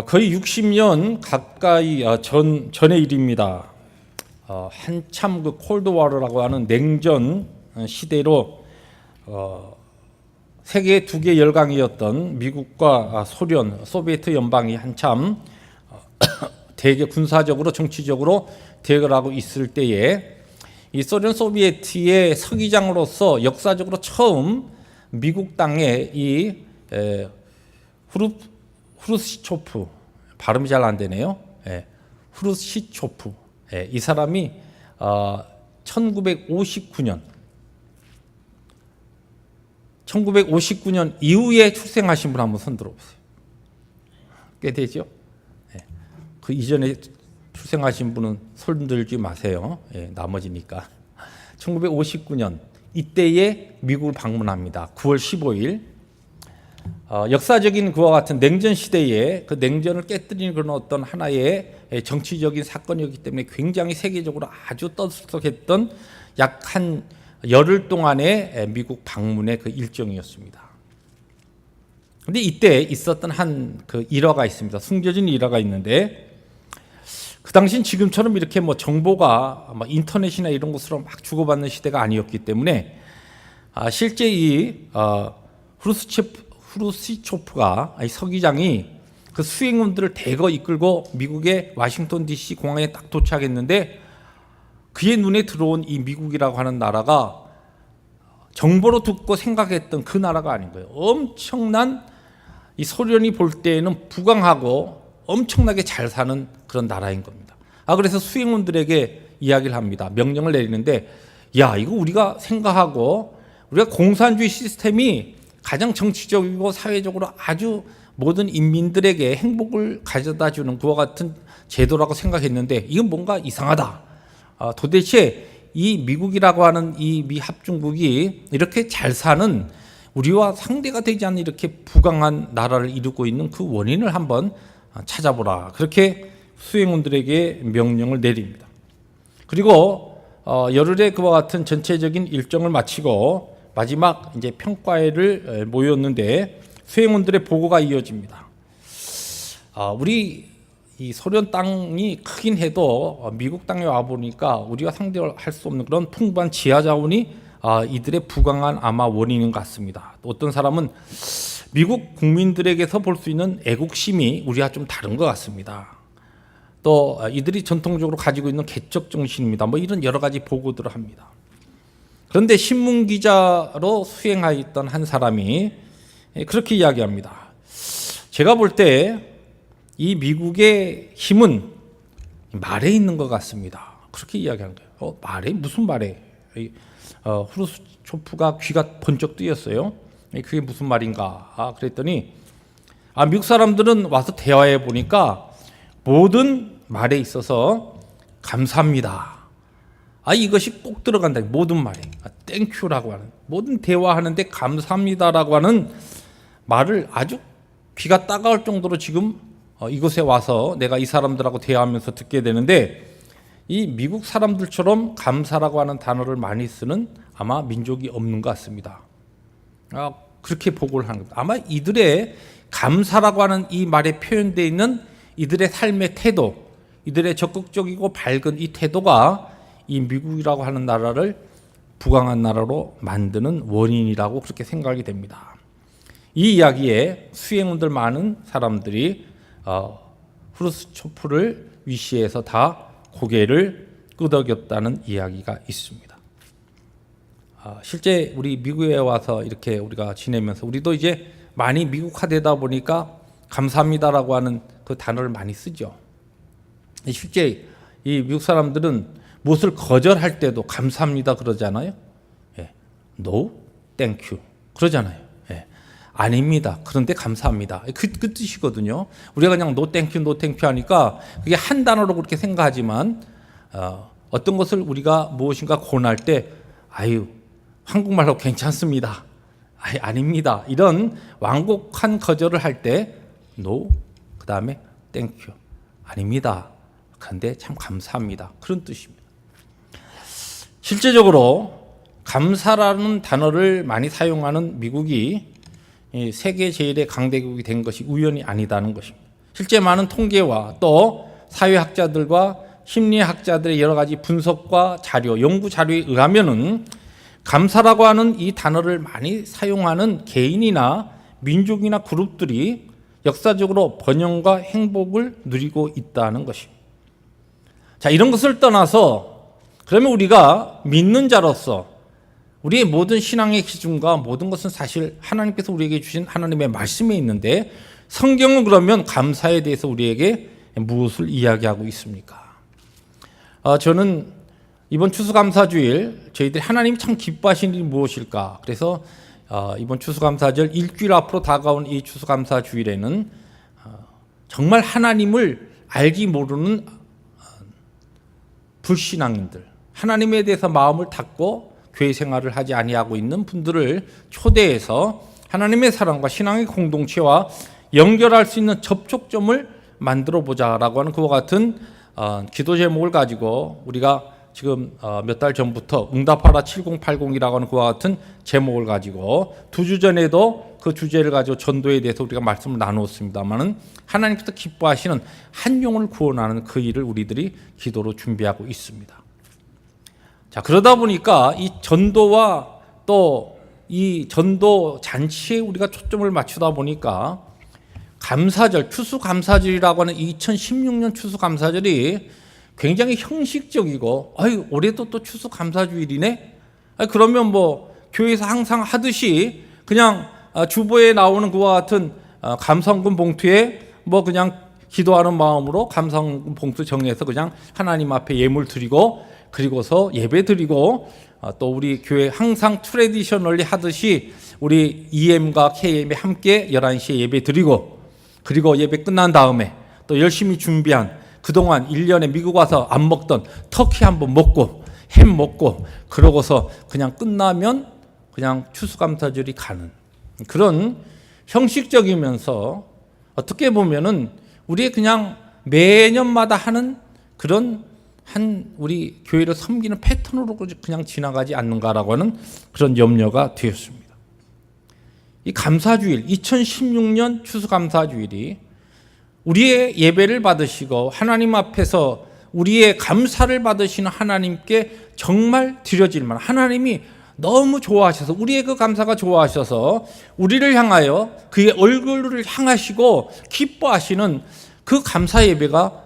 거의 60년 가까이 전의 일입니다. 한참 그 콜드워러라고 하는 냉전 시대로 세계 두 개 열강이었던 미국과 소련, 소비에트 연방이 한참 대개 군사적으로 정치적으로 대결하고 있을 때에 이 소련 소비에트의 서기장으로서 역사적으로 처음 미국 땅에 이 후르시초프, 발음이 잘 안 되네요. 후르시초프, 이 사람이 1959년 이후에 출생하신 분 한번 손 들어보세요. 꽤 되죠? 그 이전에 출생하신 분은 손 들지 마세요. 나머지니까. 1959년 이때에 미국을 방문합니다. 9월 15일. 역사적인 그와 같은 냉전 시대에 그 냉전을 깨뜨리는 그런 어떤 하나의 정치적인 사건이었기 때문에 굉장히 세계적으로 아주 떠들썩했던 약 한 열흘 동안의 미국 방문의 그 일정이었습니다. 그런데 이때 있었던 한 그 일화가 있습니다. 숨겨진 일화가 있는데 그 당시는 지금처럼 이렇게 뭐 정보가 인터넷이나 이런 것으로 막 주고받는 시대가 아니었기 때문에 실제 이 후르시초프가 서기장이 그 수행원들을 대거 이끌고 미국의 워싱턴 DC 공항에 딱 도착했는데 그의 눈에 들어온 이 미국이라고 하는 나라가 정보로 듣고 생각했던 그 나라가 아닌 거예요. 엄청난 이 소련이 볼 때에는 부강하고 엄청나게 잘 사는 그런 나라인 겁니다. 그래서 수행원들에게 이야기를 합니다. 명령을 내리는데 야, 이거 우리가 생각하고 우리가 공산주의 시스템이 가장 정치적이고 사회적으로 아주 모든 인민들에게 행복을 가져다 주는 그와 같은 제도라고 생각했는데 이건 뭔가 이상하다. 도대체 이 미국이라고 하는 이 미 합중국이 이렇게 잘 사는 우리와 상대가 되지 않는 이렇게 부강한 나라를 이루고 있는 그 원인을 한번 찾아보라. 그렇게 수행원들에게 명령을 내립니다. 그리고 열흘의 그와 같은 전체적인 일정을 마치고 마지막 이제 평가회를 모였는데 수행원들의 보고가 이어집니다. 우리 이 소련 땅이 크긴 해도 미국 땅에 와 보니까 우리가 상대할 수 없는 그런 풍부한 지하 자원이 이들의 부강한 아마 원인인 것 같습니다. 또 어떤 사람은 미국 국민들에게서 볼 수 있는 애국심이 우리와 좀 다른 것 같습니다. 또 이들이 전통적으로 가지고 있는 개척 정신입니다. 뭐 이런 여러 가지 보고들을 합니다. 그런데 신문 기자로 수행하였던 한 사람이 그렇게 이야기합니다. 제가 볼 때 이 미국의 힘은 말에 있는 것 같습니다. 그렇게 이야기하는 거예요. 말에? 무슨 말에? 후르시초프가 귀가 번쩍 뜨였어요. 그게 무슨 말인가? 그랬더니 미국 사람들은 와서 대화해 보니까 모든 말에 있어서 감사합니다. 이것이 꼭 들어간다. 모든 말에 땡큐라고 하는 모든 대화하는데 감사합니다라고 하는 말을 아주 귀가 따가울 정도로 지금 이곳에 와서 내가 이 사람들하고 대화하면서 듣게 되는데 이 미국 사람들처럼 감사라고 하는 단어를 많이 쓰는 아마 민족이 없는 것 같습니다. 그렇게 보고를 하는 겁니다. 아마 이들의 감사라고 하는 이 말에 표현되어 있는 이들의 삶의 태도, 이들의 적극적이고 밝은 이 태도가 이 미국이라고 하는 나라를 부강한 나라로 만드는 원인이라고 그렇게 생각이 됩니다. 이 이야기에 수행원들 많은 사람들이 후르시초프를 위시해서 다 고개를 끄덕였다는 이야기가 있습니다. 실제 우리 미국에 와서 이렇게 우리가 지내면서 우리도 이제 많이 미국화되다 보니까 감사합니다라고 하는 그 단어를 많이 쓰죠. 실제 이 미국 사람들은 무엇을 거절할 때도 감사합니다 그러잖아요. No, thank you 그러잖아요. 아닙니다. 그런데 감사합니다. 그 뜻이거든요. 우리가 그냥 no thank you, no thank you 하니까 그게 한 단어로 그렇게 생각하지만 어떤 것을 우리가 무엇인가 권할 때 한국말로 괜찮습니다. 아닙니다. 이런 완곡한 거절을 할 때 no, 그 다음에 thank you, 아닙니다. 그런데 참 감사합니다. 그런 뜻입니다. 실제적으로 감사라는 단어를 많이 사용하는 미국이 세계 제1의 강대국이 된 것이 우연이 아니다는 것입니다. 실제 많은 통계와 또 사회학자들과 심리학자들의 여러 가지 분석과 자료, 연구 자료에 의하면은 감사라고 하는 이 단어를 많이 사용하는 개인이나 민족이나 그룹들이 역사적으로 번영과 행복을 누리고 있다는 것입니다. 자, 이런 것을 떠나서 그러면 우리가 믿는 자로서 우리의 모든 신앙의 기준과 모든 것은 사실 하나님께서 우리에게 주신 하나님의 말씀에 있는데 성경은 그러면 감사에 대해서 우리에게 무엇을 이야기하고 있습니까? 저는 이번 추수감사주일 저희들이 하나님이 참 기뻐하시는 일이 무엇일까? 그래서 이번 추수감사절 일주일 앞으로 다가온 이 추수감사주일에는 정말 하나님을 알기 모르는 불신앙인들, 하나님에 대해서 마음을 닫고 교회 생활을 하지 아니하고 있는 분들을 초대해서 하나님의 사랑과 신앙의 공동체와 연결할 수 있는 접촉점을 만들어 보자라고 하는 그와 같은 기도 제목을 가지고 우리가 지금 몇 달 전부터 응답하라 7080이라고 하는 그와 같은 제목을 가지고 2주 전에도 그 주제를 가지고 전도에 대해서 우리가 말씀을 나누었습니다만은 하나님께서 기뻐하시는 한 영혼을 구원하는 그 일을 우리들이 기도로 준비하고 있습니다. 자, 그러다 보니까 이 전도와 또 이 전도 잔치에 우리가 초점을 맞추다 보니까 감사절, 추수감사절이라고 하는 2016년 추수감사절이 굉장히 형식적이고 올해도 또 추수감사주일이네? 그러면 뭐 교회에서 항상 하듯이 그냥 주보에 나오는 그와 같은 감사헌금 봉투에 뭐 그냥 기도하는 마음으로 감사헌금 봉투 정해서 그냥 하나님 앞에 예물 드리고 그리고서 예배 드리고 또 우리 교회 항상 트레디셔널리 하듯이 우리 EM과 KM이 함께 11시에 예배 드리고 그리고 예배 끝난 다음에 또 열심히 준비한 그동안 1년에 미국 와서 안 먹던 터키 한번 먹고 햄 먹고 그러고서 그냥 끝나면 그냥 추수감사절이 가는 그런 형식적이면서 어떻게 보면은 우리의 그냥 매년마다 하는 그런 우리 교회를 섬기는 패턴으로 그냥 지나가지 않는가라고 하는 그런 염려가 되었습니다. 이 감사주일 2016년 추수감사주일이 우리의 예배를 받으시고 하나님 앞에서 우리의 감사를 받으시는 하나님께 정말 드려질 만한 하나님이 너무 좋아하셔서 우리의 그 감사가 좋아하셔서 우리를 향하여 그의 얼굴을 향하시고 기뻐하시는 그 감사 예배가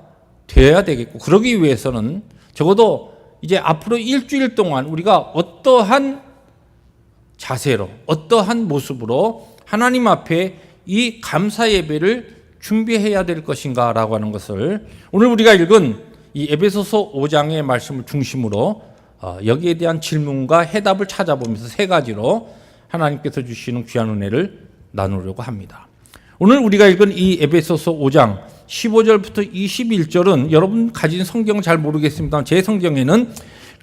되어야 되겠고 그러기 위해서는 적어도 이제 앞으로 일주일 동안 우리가 어떠한 자세로 어떠한 모습으로 하나님 앞에 이 감사 예배를 준비해야 될 것인가라고 하는 것을 오늘 우리가 읽은 이 에베소서 5장의 말씀을 중심으로 여기에 대한 질문과 해답을 찾아보면서 세 가지로 하나님께서 주시는 귀한 은혜를 나누려고 합니다. 오늘 우리가 읽은 이 에베소서 5장 15절부터 21절은 여러분 가진 성경은 잘 모르겠습니다만 제 성경에는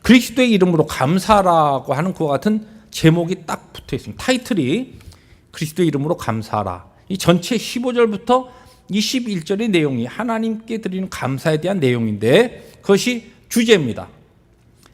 그리스도의 이름으로 감사라고 하는 그와 같은 제목이 딱 붙어 있습니다. 타이틀이 그리스도의 이름으로 감사라. 이 전체 15절부터 21절의 내용이 하나님께 드리는 감사에 대한 내용인데 그것이 주제입니다.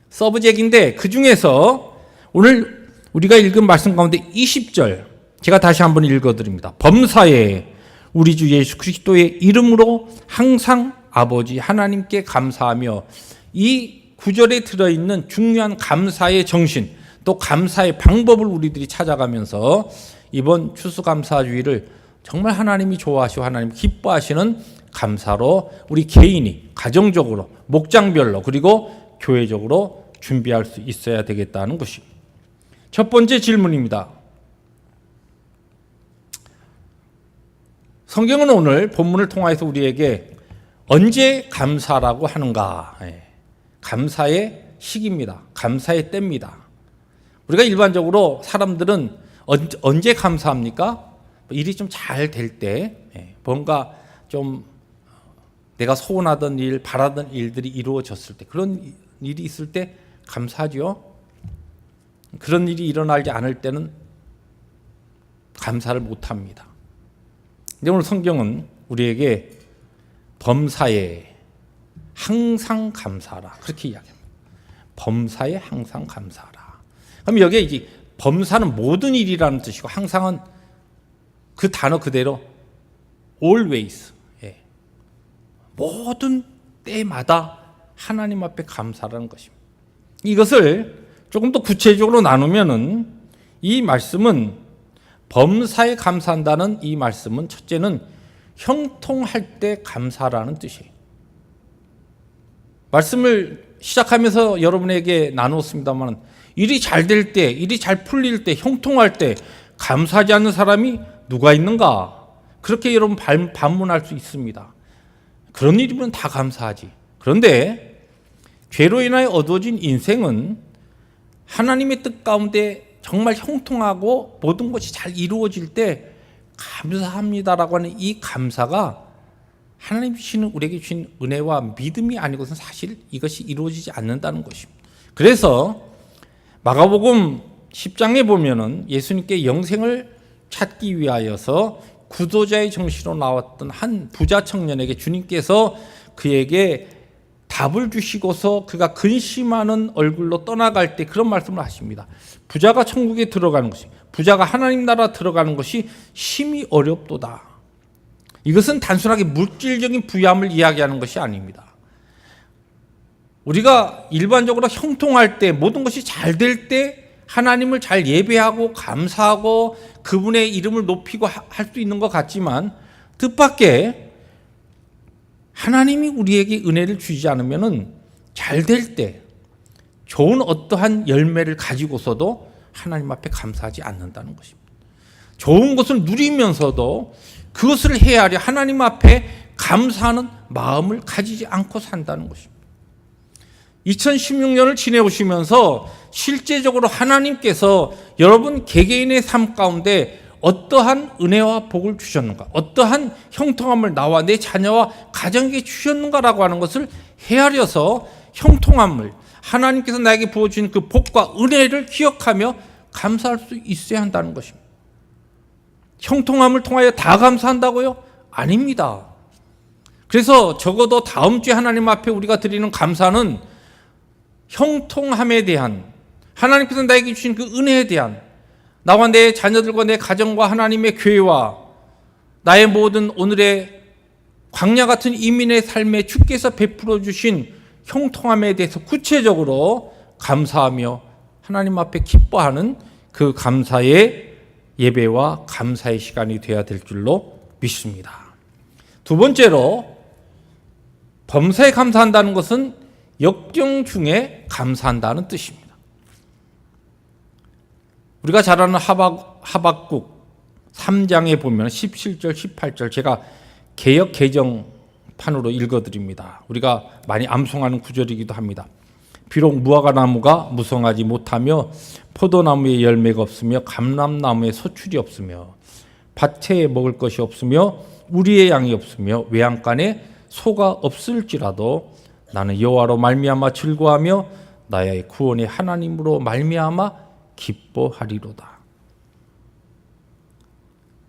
서브젝인데 그 중에서 오늘 우리가 읽은 말씀 가운데 20절 제가 다시 한번 읽어드립니다. 범사에 우리 주 예수 그리스도의 이름으로 항상 아버지 하나님께 감사하며 이 구절에 들어있는 중요한 감사의 정신 또 감사의 방법을 우리들이 찾아가면서 이번 추수감사주일을 정말 하나님이 좋아하시고 하나님 기뻐하시는 감사로 우리 개인이 가정적으로 목장별로 그리고 교회적으로 준비할 수 있어야 되겠다는 것입니다. 첫 번째 질문입니다. 성경은 오늘 본문을 통해서 우리에게 언제 감사라고 하는가? 감사의 시기입니다. 감사의 때입니다. 우리가 일반적으로 사람들은 언제 감사합니까? 일이 좀 잘 될 때, 뭔가 좀 내가 소원하던 일, 바라던 일들이 이루어졌을 때, 그런 일이 있을 때 감사하죠. 그런 일이 일어나지 않을 때는 감사를 못합니다. 근데 오늘 성경은 우리에게 범사에 항상 감사하라 그렇게 이야기합니다. 범사에 항상 감사하라. 그럼 여기에 이제 범사는 모든 일이라는 뜻이고 항상은 그 단어 그대로 always 모든 때마다 하나님 앞에 감사라는 것입니다. 이것을 조금 더 구체적으로 나누면은 이 말씀은 범사에 감사한다는 이 말씀은 첫째는 형통할 때 감사라는 뜻이에요. 말씀을 시작하면서 여러분에게 나누었습니다만 일이 잘 될 때, 일이 잘 풀릴 때, 형통할 때 감사하지 않는 사람이 누가 있는가? 그렇게 여러분 반문할 수 있습니다. 그런 일이면 다 감사하지. 그런데 죄로 인하여 얻어진 인생은 하나님의 뜻 가운데 정말 형통하고 모든 것이 잘 이루어질 때 감사합니다라고 하는 이 감사가 하나님 주시는 우리에게 주신 은혜와 믿음이 아니고서는 사실 이것이 이루어지지 않는다는 것입니다. 그래서 마가복음 10장에 보면은 예수님께 영생을 찾기 위하여서 구도자의 정신으로 나왔던 한 부자 청년에게 주님께서 그에게 답을 주시고서 그가 근심하는 얼굴로 떠나갈 때 그런 말씀을 하십니다. 부자가 천국에 들어가는 것이, 부자가 하나님 나라 들어가는 것이 심히 어렵도다. 이것은 단순하게 물질적인 부유함을 이야기하는 것이 아닙니다. 우리가 일반적으로 형통할 때, 모든 것이 잘 될 때 하나님을 잘 예배하고 감사하고 그분의 이름을 높이고 할 수 있는 것 같지만 뜻밖의 하나님이 우리에게 은혜를 주지 않으면 잘 될 때 좋은 어떠한 열매를 가지고서도 하나님 앞에 감사하지 않는다는 것입니다. 좋은 것을 누리면서도 그것을 헤아려 하나님 앞에 감사하는 마음을 가지지 않고 산다는 것입니다. 2016년을 지내오시면서 실제적으로 하나님께서 여러분 개개인의 삶 가운데 어떠한 은혜와 복을 주셨는가, 어떠한 형통함을 나와 내 자녀와 가정에게 주셨는가라고 하는 것을 헤아려서 형통함을 하나님께서 나에게 부어주신 그 복과 은혜를 기억하며 감사할 수 있어야 한다는 것입니다. 형통함을 통하여 다 감사한다고요? 아닙니다. 그래서 적어도 다음 주에 하나님 앞에 우리가 드리는 감사는 형통함에 대한, 하나님께서 나에게 주신 그 은혜에 대한, 나와 내 자녀들과 내 가정과 하나님의 교회와 나의 모든 오늘의 광야 같은 이민의 삶에 주께서 베풀어 주신 형통함에 대해서 구체적으로 감사하며 하나님 앞에 기뻐하는 그 감사의 예배와 감사의 시간이 되어야 될 줄로 믿습니다. 두 번째로 범사에 감사한다는 것은 역경 중에 감사한다는 뜻입니다. 우리가 잘 아는 하박국 3장에 보면 17절, 18절 제가 개역 개정판으로 읽어드립니다. 우리가 많이 암송하는 구절이기도 합니다. 비록 무화과 나무가 무성하지 못하며 포도나무에 열매가 없으며 감람나무에 소출이 없으며 밭에 먹을 것이 없으며 우리의 양이 없으며 외양간에 소가 없을지라도 나는 여호와로 말미암아 즐거워하며 나의 구원의 하나님으로 말미암아 기뻐하리로다.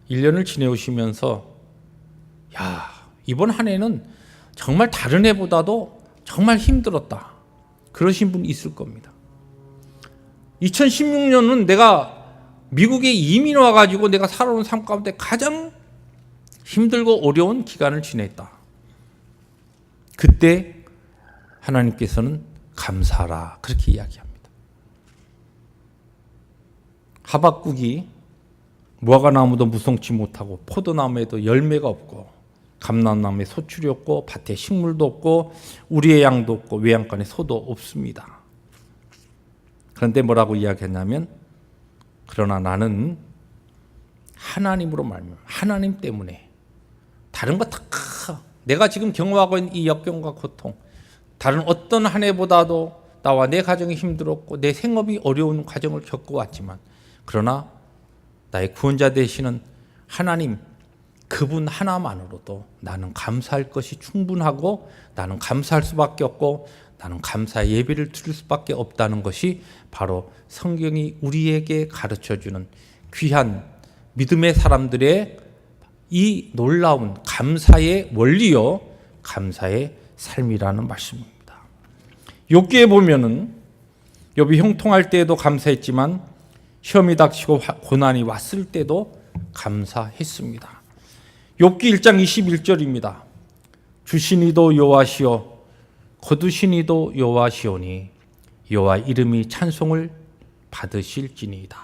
1년을 지내오시면서 이번 한 해는 정말 다른 해보다도 정말 힘들었다, 그러신 분 있을 겁니다. 2016년은 내가 미국에 이민 와가지고 내가 살아온 삶 가운데 가장 힘들고 어려운 기간을 지냈다. 그때 하나님께서는 감사하라, 그렇게 이야기합니다. 하박국이 무화과 나무도 무성치 못하고 포도나무에도 열매가 없고 감람나무에 소출이 없고 밭에 식물도 없고 우리의 양도 없고 외양간에 소도 없습니다. 그런데 뭐라고 이야기했냐면, 그러나 나는 하나님으로 말미암아, 하나님 때문에 다른 거 다 내가 지금 경험하고 있는 이 역경과 고통, 다른 어떤 한 해보다도 나와 내 가정이 힘들었고 내 생업이 어려운 과정을 겪어왔지만, 그러나 나의 구원자 되시는 하나님, 그분 하나만으로도 나는 감사할 것이 충분하고 나는 감사할 수밖에 없고 나는 감사의 예배를 드릴 수밖에 없다는 것이 바로 성경이 우리에게 가르쳐주는 귀한 믿음의 사람들의 이 놀라운 감사의 원리요, 감사의 삶이라는 말씀입니다. 욥기에 보면은 욥이 형통할 때에도 감사했지만 시험이 닥치고 고난이 왔을 때도 감사했습니다. 욥기 1장 21절입니다. 주시니도 여호와시요 거두시니도 여호와시오니 여호와 이름이 찬송을 받으실지니이다.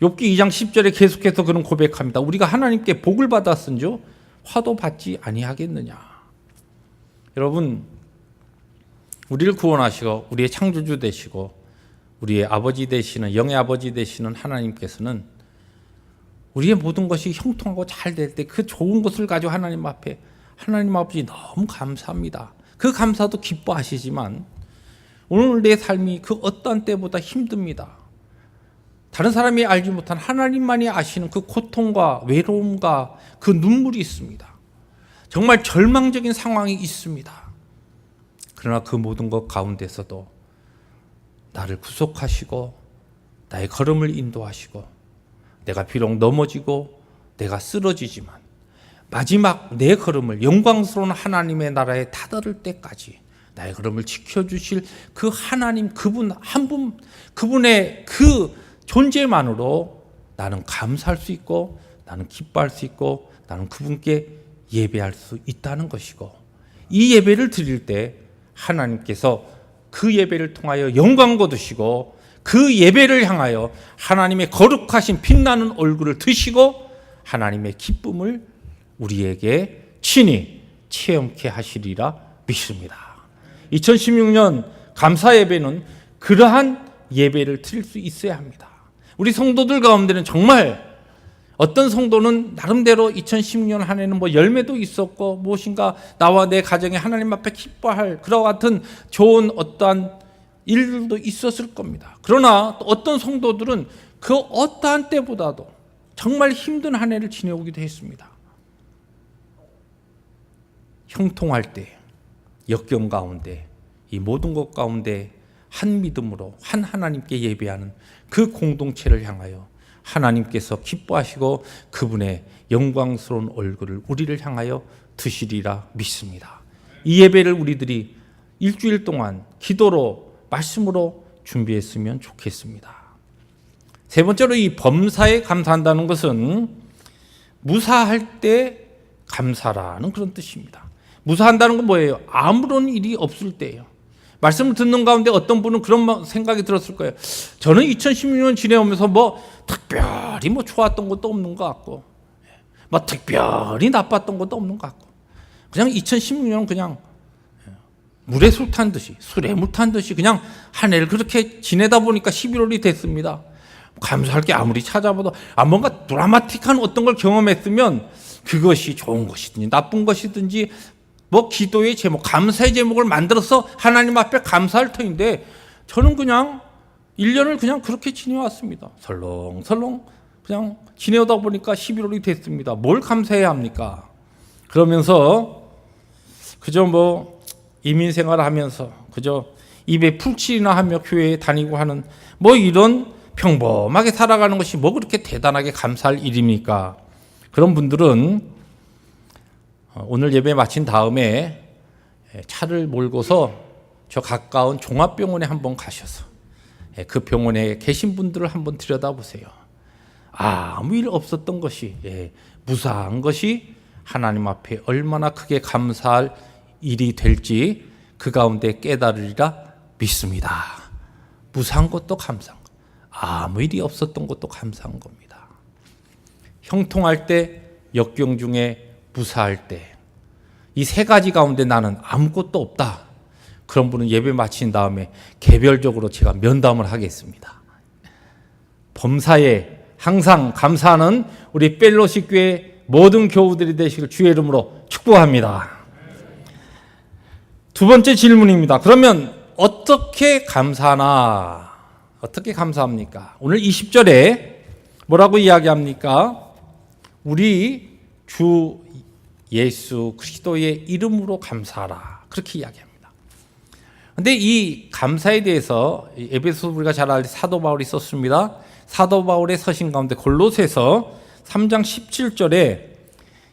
욥기 2장 10절에 계속해서 그런 고백합니다. 우리가 하나님께 복을 받았은즉 화도 받지 아니하겠느냐. 여러분, 우리를 구원하시고 우리의 창조주 되시고 우리의 아버지 되시는, 영의 아버지 되시는 하나님께서는 우리의 모든 것이 형통하고 잘 될 때 그 좋은 것을 가지고 하나님 앞에, 하나님 아버지 너무 감사합니다. 그 감사도 기뻐하시지만 오늘 내 삶이 그 어떠한 때보다 힘듭니다. 다른 사람이 알지 못한 하나님만이 아시는 그 고통과 외로움과 그 눈물이 있습니다. 정말 절망적인 상황이 있습니다. 그러나 그 모든 것 가운데서도 나를 구속하시고 나의 걸음을 인도하시고 내가 비록 넘어지고 내가 쓰러지지만 마지막 내 걸음을 영광스러운 하나님의 나라에 다다를 때까지 나의 걸음을 지켜주실 그 하나님, 그분 한 분, 그분의 그 존재만으로 나는 감사할 수 있고 나는 기뻐할 수 있고 나는 그분께 예배할 수 있다는 것이고, 이 예배를 드릴 때 하나님께서 그 예배를 통하여 영광 거두시고 그 예배를 향하여 하나님의 거룩하신 빛나는 얼굴을 드시고 하나님의 기쁨을 우리에게 친히 체험케 하시리라 믿습니다. 2016년 감사 예배는 그러한 예배를 드릴 수 있어야 합니다. 우리 성도들 가운데는 정말 어떤 성도는 나름대로 2016년 한 해는 뭐 열매도 있었고 무엇인가 나와 내 가정에 하나님 앞에 기뻐할 그와 같은 좋은 어떠한 일들도 있었을 겁니다. 그러나 또 어떤 성도들은 그 어떠한 때보다도 정말 힘든 한 해를 지내오기도 했습니다. 형통할 때, 역경 가운데, 이 모든 것 가운데 한 믿음으로 한 하나님께 예배하는 그 공동체를 향하여 하나님께서 기뻐하시고 그분의 영광스러운 얼굴을 우리를 향하여 드시리라 믿습니다. 이 예배를 우리들이 일주일 동안 기도로 말씀으로 준비했으면 좋겠습니다. 세 번째로 이 범사에 감사한다는 것은 무사할 때 감사라는 그런 뜻입니다. 무사한다는 건 뭐예요? 아무런 일이 없을 때예요. 말씀을 듣는 가운데 어떤 분은 그런 생각이 들었을 거예요. 저는 2016년 지내오면서 뭐 특별히 뭐 좋았던 것도 없는 것 같고 뭐 특별히 나빴던 것도 없는 것 같고 그냥 2016년은 그냥 물에 술 탄 듯이, 술에 물 탄 듯이 그냥 한 해를 그렇게 지내다 보니까 11월이 됐습니다. 감사할 게 아무리 찾아봐도 뭔가 드라마틱한 어떤 걸 경험했으면 그것이 좋은 것이든지 나쁜 것이든지 뭐 기도의 제목, 감사의 제목을 만들어서 하나님 앞에 감사할 터인데 저는 그냥 1년을 그냥 그렇게 지내왔습니다. 설렁설렁 그냥 지내다 보니까 11월이 됐습니다. 뭘 감사해야 합니까? 그러면서 그저 뭐 이민 생활을 하면서 그저 입에 풀칠이나 하며 교회에 다니고 하는 뭐 이런 평범하게 살아가는 것이 뭐 그렇게 대단하게 감사할 일입니까? 그런 분들은 오늘 예배 마친 다음에 차를 몰고서 저 가까운 종합병원에 한번 가셔서 그 병원에 계신 분들을 한번 들여다보세요. 아무 일 없었던 것이, 무사한 것이 하나님 앞에 얼마나 크게 감사할 일이 될지 그 가운데 깨달으리라 믿습니다. 무사한 것도 감사한 것, 아무 일이 없었던 것도 감사한 겁니다. 형통할 때, 역경 중에 무사할 때, 이 세 가지 가운데 나는 아무것도 없다. 그런 분은 예배 마친 다음에 개별적으로 제가 면담을 하겠습니다. 범사에 항상 감사하는 우리 펠로십 교회 모든 교우들이 되시길 주의 이름으로 축복합니다. 두 번째 질문입니다. 그러면 어떻게 감사하나? 어떻게 감사합니까? 오늘 20절에 뭐라고 이야기합니까? 우리 주 예수 그리스도의 이름으로 감사하라. 그렇게 이야기합니다. 그런데 이 감사에 대해서 에베소 우리가 잘 알듯이 사도 바울이 썼습니다. 사도 바울의 서신 가운데 골로새서 3장 17절에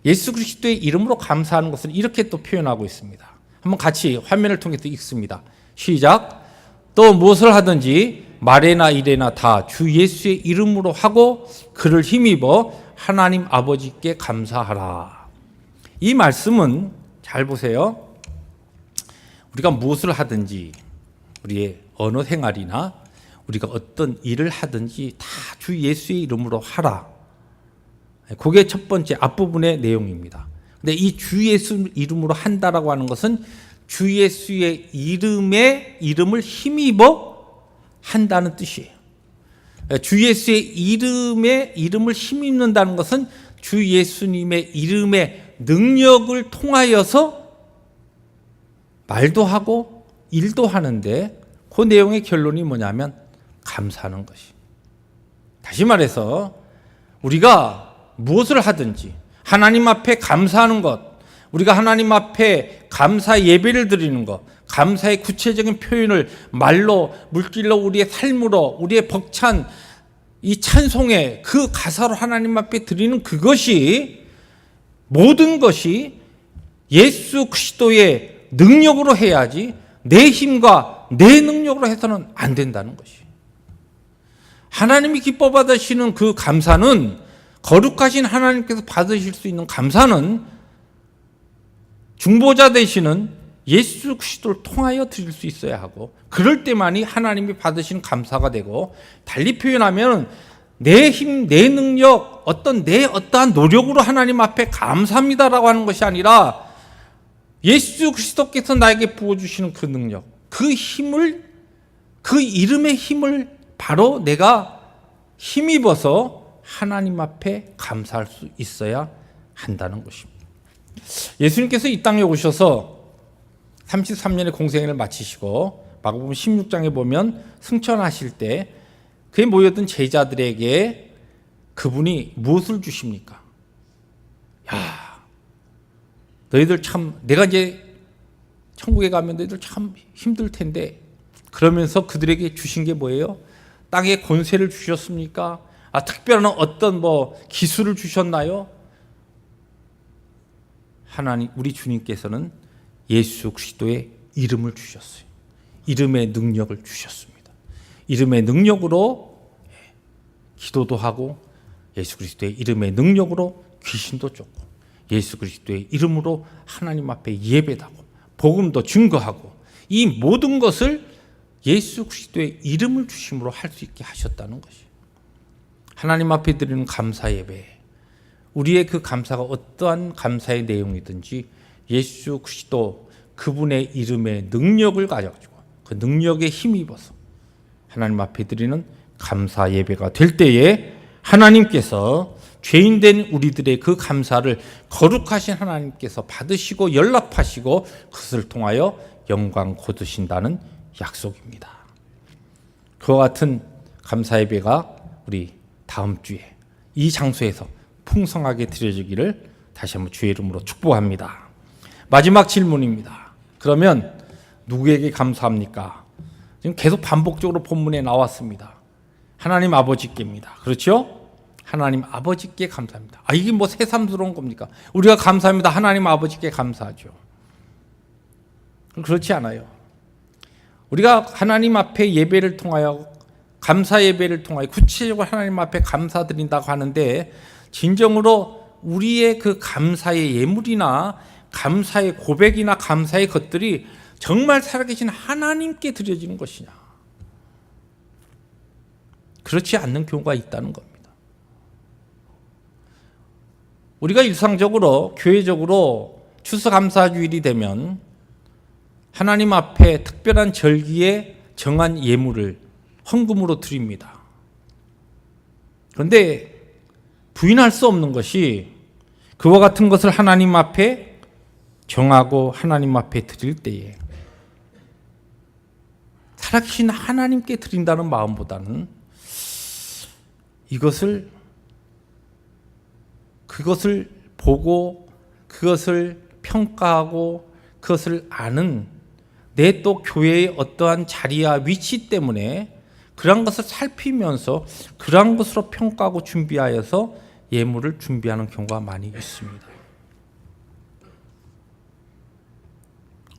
예수 그리스도의 이름으로 감사하는 것을 이렇게 또 표현하고 있습니다. 한번 같이 화면을 통해서 읽습니다. 시작. 또 무엇을 하든지 말에나 일에나 다 주 예수의 이름으로 하고 그를 힘입어 하나님 아버지께 감사하라. 이 말씀은 잘 보세요. 우리가 무엇을 하든지 우리의 언어 생활이나 우리가 어떤 일을 하든지 다 주 예수의 이름으로 하라. 그게 첫 번째 앞부분의 내용입니다. 근데 이 주 예수 이름으로 한다라고 하는 것은 주 예수의 이름을 힘입어 한다는 뜻이에요. 주 예수의 이름을 힘입는다는 것은 주 예수님의 이름의 능력을 통하여서 말도 하고 일도 하는데 그 내용의 결론이 뭐냐면 감사하는 것이. 다시 말해서 우리가 무엇을 하든지 하나님 앞에 감사하는 것, 우리가 하나님 앞에 감사 예배를 드리는 것, 감사의 구체적인 표현을 말로, 물질로, 우리의 삶으로, 우리의 벅찬 이 찬송의 그 가사로 하나님 앞에 드리는 그것이 모든 것이 예수 그리스도의 능력으로 해야지 내 힘과 내 능력으로 해서는 안 된다는 것이. 하나님이 기뻐 받으시는 그 감사는, 거룩하신 하나님께서 받으실 수 있는 감사는 중보자 되시는 예수 그리스도를 통하여 드릴 수 있어야 하고, 그럴 때만이 하나님이 받으시는 감사가 되고, 달리 표현하면 내 힘, 내 능력, 어떠한 노력으로 하나님 앞에 감사합니다라고 하는 것이 아니라 예수 그리스도께서 나에게 부어주시는 그 능력, 그 힘을, 그 이름의 힘을 바로 내가 힘입어서 하나님 앞에 감사할 수 있어야 한다는 것입니다. 예수님께서 이 땅에 오셔서 33년의 공생애를 마치시고 마가복음 16장에 보면 승천하실 때 그에 모였던 제자들에게 그분이 무엇을 주십니까? 야, 너희들 참, 내가 이제 천국에 가면 너희들 참 힘들 텐데, 그러면서 그들에게 주신 게 뭐예요? 땅에 권세를 주셨습니까? 특별한 어떤 기술을 주셨나요? 하나님, 우리 주님께서는 예수 그리스도의 이름을 주셨어요. 이름의 능력을 주셨습니다. 이름의 능력으로 기도도 하고, 예수 그리스도의 이름의 능력으로 귀신도 쫓고, 예수 그리스도의 이름으로 하나님 앞에 예배도 하고, 복음도 증거하고, 이 모든 것을 예수 그리스도의 이름을 주심으로 할 수 있게 하셨다는 것이. 하나님 앞에 드리는 감사 예배, 우리의 그 감사가 어떠한 감사의 내용이든지 예수 그리스도 그분의 이름의 능력을 가져가지고 그 능력에 힘입어서 하나님 앞에 드리는 감사 예배가 될 때에 하나님께서 죄인된 우리들의 그 감사를 거룩하신 하나님께서 받으시고 연락하시고 그것을 통하여 영광 거두신다는 약속입니다. 그와 같은 감사 예배가 우리 다음 주에 이 장소에서 풍성하게 드려지기를 다시 한번 주의 이름으로 축복합니다. 마지막 질문입니다. 그러면 누구에게 감사합니까? 지금 계속 반복적으로 본문에 나왔습니다. 하나님 아버지께입니다. 그렇죠? 하나님 아버지께 감사합니다. 이게 새삼스러운 겁니까? 우리가 감사합니다. 하나님 아버지께 감사하죠. 그렇지 않아요. 우리가 하나님 앞에 예배를 통하여, 감사 예배를 통하여 구체적으로 하나님 앞에 감사드린다고 하는데, 진정으로 우리의 그 감사의 예물이나 감사의 고백이나 감사의 것들이 정말 살아계신 하나님께 드려지는 것이냐, 그렇지 않는 경우가 있다는 겁니다. 우리가 일상적으로 교회적으로 추수감사주일이 되면 하나님 앞에 특별한 절기에 정한 예물을 헌금으로 드립니다. 그런데 부인할 수 없는 것이, 그와 같은 것을 하나님 앞에 정하고 하나님 앞에 드릴 때에 살아계신 하나님께 드린다는 마음보다는 그것을 보고 그것을 평가하고 그것을 아는 내 또 교회의 어떠한 자리와 위치 때문에 그러한 것을 살피면서 그러한 것으로 평가하고 준비하여서 예물을 준비하는 경우가 많이 있습니다.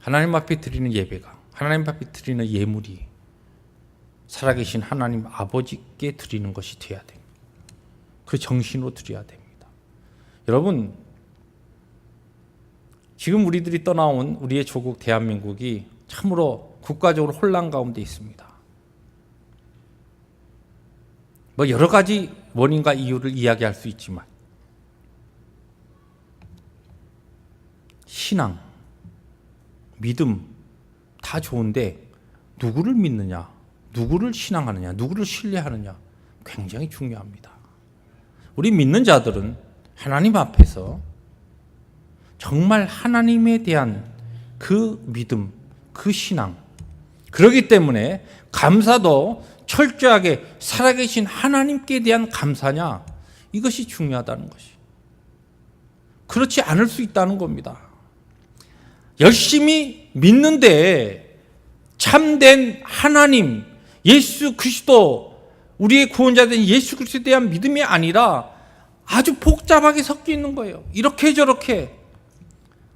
하나님 앞에 드리는 예배가, 하나님 앞에 드리는 예물이 살아계신 하나님 아버지께 드리는 것이 되어야 됩니다. 그 정신으로 드려야 됩니다. 여러분, 지금 우리들이 떠나온 우리의 조국 대한민국이 참으로 국가적으로 혼란 가운데 있습니다. 뭐 여러 가지 원인과 이유를 이야기할 수 있지만 신앙, 믿음 다 좋은데 누구를 믿느냐, 누구를 신앙하느냐, 누구를 신뢰하느냐 굉장히 중요합니다. 우리 믿는 자들은 하나님 앞에서 정말 하나님에 대한 그 믿음, 그 신앙, 그렇기 때문에 감사도 철저하게 살아계신 하나님께 대한 감사냐, 이것이 중요하다는 것이. 그렇지 않을 수 있다는 겁니다. 열심히 믿는데 참된 하나님, 예수 그리스도, 우리의 구원자 된 예수 그리스도에 대한 믿음이 아니라 아주 복잡하게 섞여 있는 거예요. 이렇게 저렇게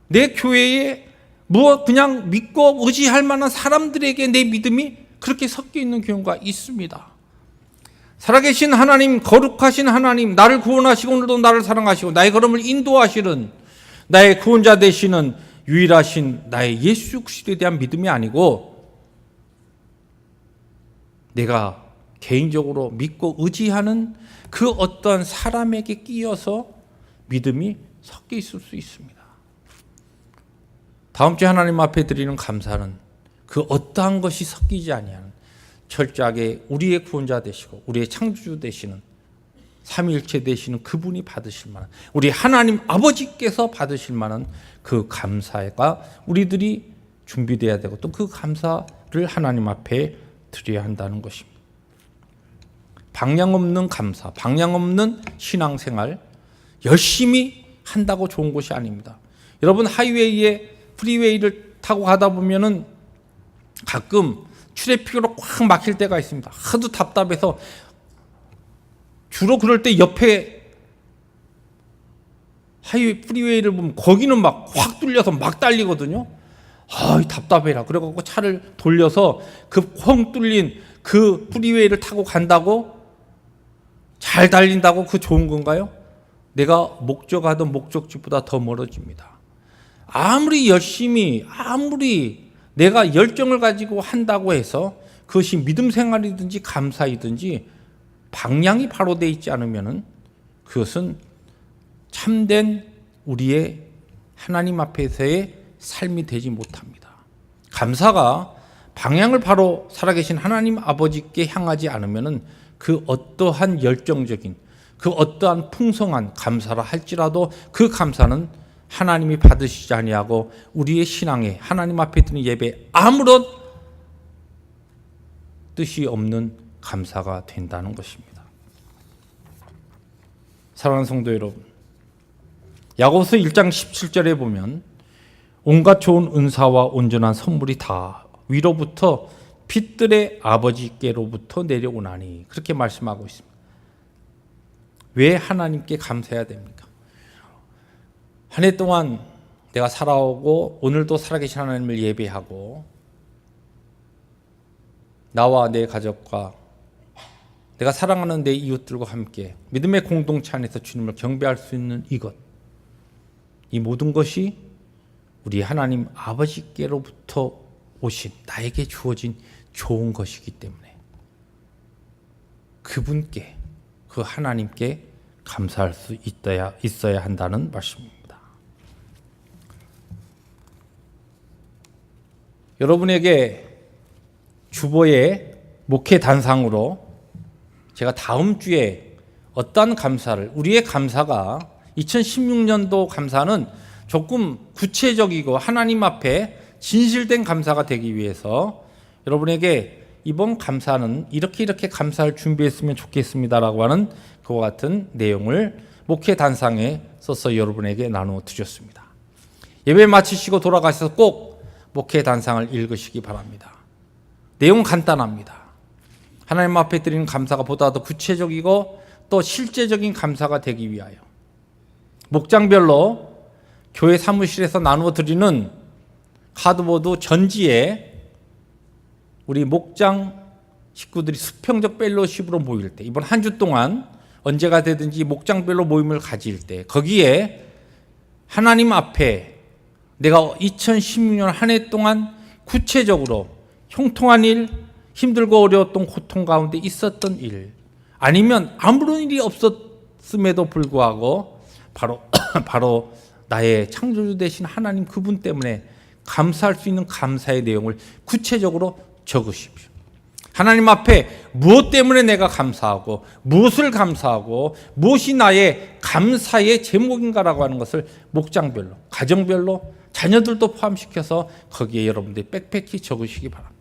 내 교회에 뭐 그냥 믿고 의지할 만한 사람들에게 내 믿음이 그렇게 섞여 있는 경우가 있습니다. 살아계신 하나님, 거룩하신 하나님, 나를 구원하시고 오늘도 나를 사랑하시고 나의 걸음을 인도하시는 나의 구원자 되시는 유일하신 나의 예수 그리스도에 대한 믿음이 아니고 내가 개인적으로 믿고 의지하는 그 어떠한 사람에게 끼어서 믿음이 섞여 있을 수 있습니다. 다음 주에 하나님 앞에 드리는 감사는 그 어떠한 것이 섞이지 아니하는 철저하게 우리의 구원자 되시고 우리의 창조주 되시는 삼위일체 되시는 그분이 받으실 만한, 우리 하나님 아버지께서 받으실 만한 그 감사가 우리들이 준비되어야 되고 또 그 감사를 하나님 앞에 드려야 한다는 것입니다. 방향 없는 감사, 방향 없는 신앙생활 열심히 한다고 좋은 것이 아닙니다. 여러분, 하이웨이에 프리웨이를 타고 가다 보면은 가끔 트래픽으로 꽉 막힐 때가 있습니다. 하도 답답해서 주로 그럴 때 옆에 하이웨이 프리웨이를 보면 거기는 막 확 뚫려서 막 달리거든요. 답답해라. 그래갖고 차를 돌려서 그 뻥 뚫린 그 프리웨이를 타고 간다고 잘 달린다고 그 좋은 건가요? 내가 목적하던 목적지보다 더 멀어집니다. 아무리 열심히, 아무리 내가 열정을 가지고 한다고 해서 그것이 믿음 생활이든지 감사이든지 방향이 바로 되어 있지 않으면 그것은 참된 우리의 하나님 앞에서의 삶이 되지 못합니다. 감사가 방향을 바로 살아계신 하나님 아버지께 향하지 않으면 그 어떠한 열정적인, 그 어떠한 풍성한 감사라 할지라도 그 감사는 하나님이 받으시지 아니하고 우리의 신앙에 하나님 앞에 드는 예배에 아무런 뜻이 없는 감사가 된다는 것입니다. 사랑하는 성도 여러분, 야고보서 1장 17절에 보면 온갖 좋은 은사와 온전한 선물이 다 위로부터 빛들의 아버지께로부터 내려오나니 그렇게 말씀하고 있습니다. 왜 하나님께 감사해야 됩니까? 한 해 동안 내가 살아오고 오늘도 살아계신 하나님을 예배하고 나와 내 가족과 내가 사랑하는 내 이웃들과 함께 믿음의 공동체 안에서 주님을 경배할 수 있는 이것, 이 모든 것이 우리 하나님 아버지께로부터 오신 나에게 주어진 좋은 것이기 때문에 그분께, 그 하나님께 감사할 수 있어야 한다는 말씀입니다. 여러분에게 주보의 목회 단상으로 제가 다음 주에 어떠한 감사를, 우리의 감사가 2016년도 감사는 조금 구체적이고 하나님 앞에 진실된 감사가 되기 위해서 여러분에게 이번 감사는 이렇게 감사를 준비했으면 좋겠습니다라고 하는 그와 같은 내용을 목회 단상에 써서 여러분에게 나누어 드렸습니다. 예배 마치시고 돌아가셔서 꼭 목회 단상을 읽으시기 바랍니다. 내용은 간단합니다. 하나님 앞에 드리는 감사가 보다 더 구체적이고 또 실제적인 감사가 되기 위하여 목장별로 교회 사무실에서 나누어 드리는 카드보드 전지에 우리 목장 식구들이 수평적 펠로십으로 모일 때, 이번 한 주 동안 언제가 되든지 목장별로 모임을 가질 때 거기에 하나님 앞에 내가 2016년 한 해 동안 구체적으로 형통한 일, 힘들고 어려웠던 고통 가운데 있었던 일, 아니면 아무런 일이 없었음에도 불구하고 바로 나의 창조주 되신 하나님 그분 때문에 감사할 수 있는 감사의 내용을 구체적으로 적으십시오. 하나님 앞에 무엇 때문에 내가 감사하고 무엇을 감사하고 무엇이 나의 감사의 제목인가라고 하는 것을 목장별로, 가정별로, 자녀들도 포함시켜서 거기에 여러분들이 빽빽히 적으시기 바랍니다.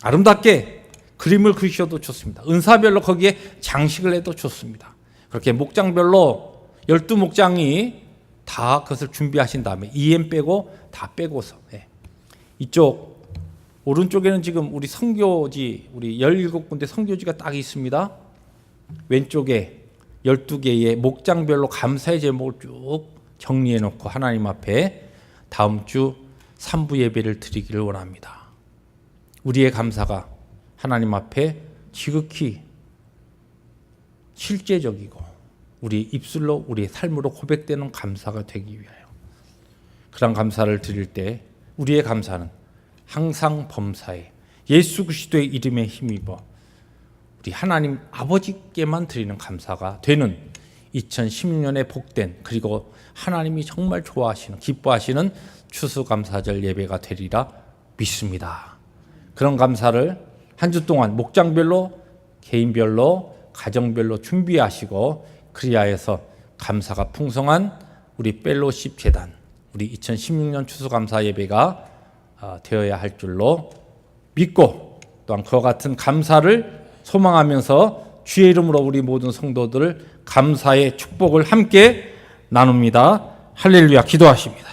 아름답게 그림을 그리셔도 좋습니다. 은사별로 거기에 장식을 해도 좋습니다. 그렇게 목장별로 12목장이 다 그것을 준비하신 다음에 EM 빼고 다 빼고서 이쪽 오른쪽에는 지금 우리 선교지, 우리 17군데 선교지가 딱 있습니다. 왼쪽에 12개의 목장별로 감사의 제목을 쭉 정리해 놓고 하나님 앞에 다음 주 3부 예배를 드리기를 원합니다. 우리의 감사가 하나님 앞에 지극히 실제적이고 우리 입술로, 우리의 삶으로 고백되는 감사가 되기 위하여, 그런 감사를 드릴 때 우리의 감사는 항상 범사에 예수 그리스도의 이름에 힘입어 우리 하나님 아버지께만 드리는 감사가 되는 2016년에 복된, 그리고 하나님이 정말 좋아하시는, 기뻐하시는 추수감사절 예배가 되리라 믿습니다. 그런 감사를 한 주 동안 목장별로, 개인별로, 가정별로 준비하시고 그리하여서 감사가 풍성한 우리 펠로십 재단, 우리 2016년 추수감사 예배가 되어야 할 줄로 믿고, 또한 그와 같은 감사를 소망하면서 주의 이름으로 우리 모든 성도들 감사의 축복을 함께 나눕니다. 할렐루야. 기도하십니다.